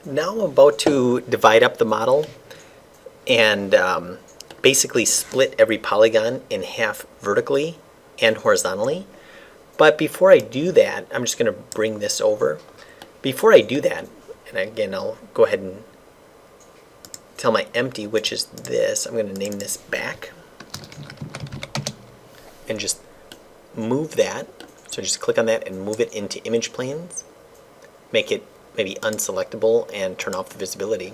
Now I'm about to divide up the model and basically split every polygon in half vertically and horizontally. But before I do that, I'm just going to bring this over. Before I do that, and again, I'll go ahead and tell my empty, which is this. I'm going to name this back and just move that. So just click on that and move it into image planes. Make it maybe unselectable and turn off the visibility.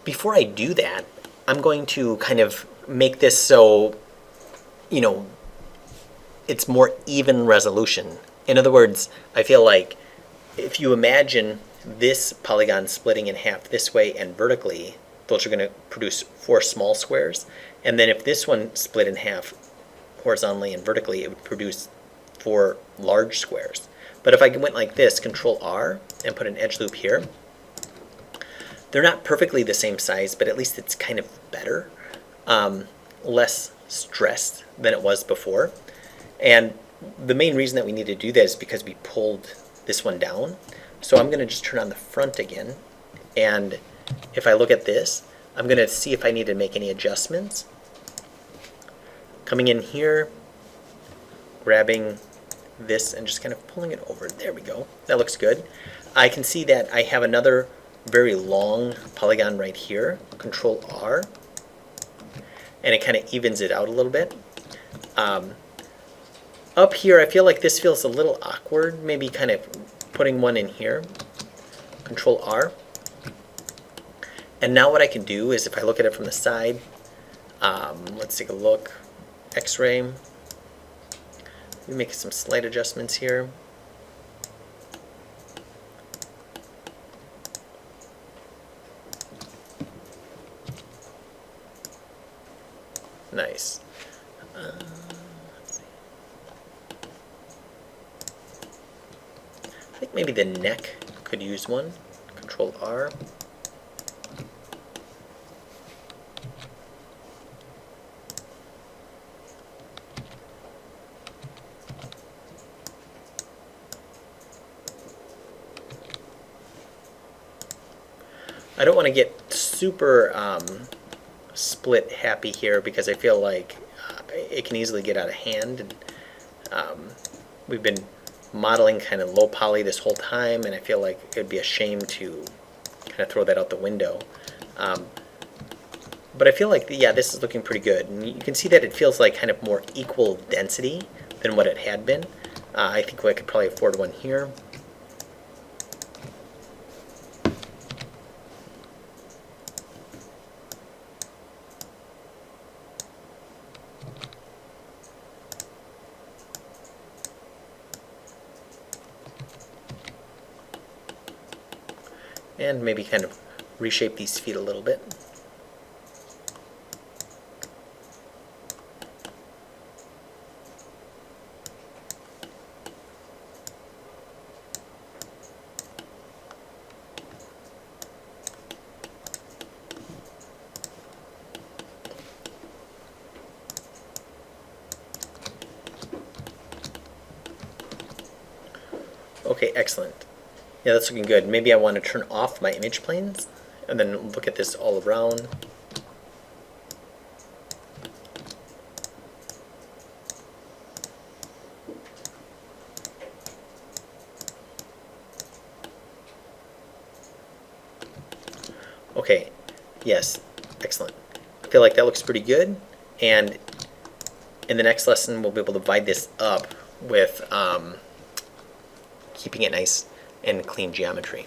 Before I do that, I'm going to kind of make this so, you know, it's more even resolution. In other words, I feel like if you imagine this polygon splitting in half this way and vertically, those are going to produce 4 small squares. And then if this one split in half horizontally and vertically, it would produce 4 large squares. But if I went like this, Control R, and put an edge loop here, they're not perfectly the same size, but at least it's kind of better, less stressed than it was before. And the main reason that we need to do this is because we pulled this one down. So I'm going to just turn on the front again, and if I look at this, I'm going to see if I need to make any adjustments. Coming in here, grabbing this and just kind of pulling it over. There we go. That looks good. I can see that I have another very long polygon right here. Control R, and it kind of evens it out a little bit. Up here, I feel like this feels a little awkward. Maybe kind of putting one in here. Control R. And now what I can do is if I look at it from the side, let's take a look. X-ray. Let me make some slight adjustments here. Nice. Let's see. I think maybe the neck could use one. Control R. I don't want to get super split happy here because I feel like it can easily get out of hand. And, we've been modeling kind of low poly this whole time, and I feel like it would be a shame to kind of throw that out the window. But I feel like, yeah, this is looking pretty good. And you can see that it feels like kind of more equal density than what it had been. I think I could probably afford one here. And maybe kind of reshape these feet a little bit. Okay, excellent. Yeah, that's looking good. Maybe I want to turn off my image planes and then look at this all around. Okay, yes, excellent. I feel like that looks pretty good. And in the next lesson, we'll be able to divide this up with keeping it nice and clean geometry.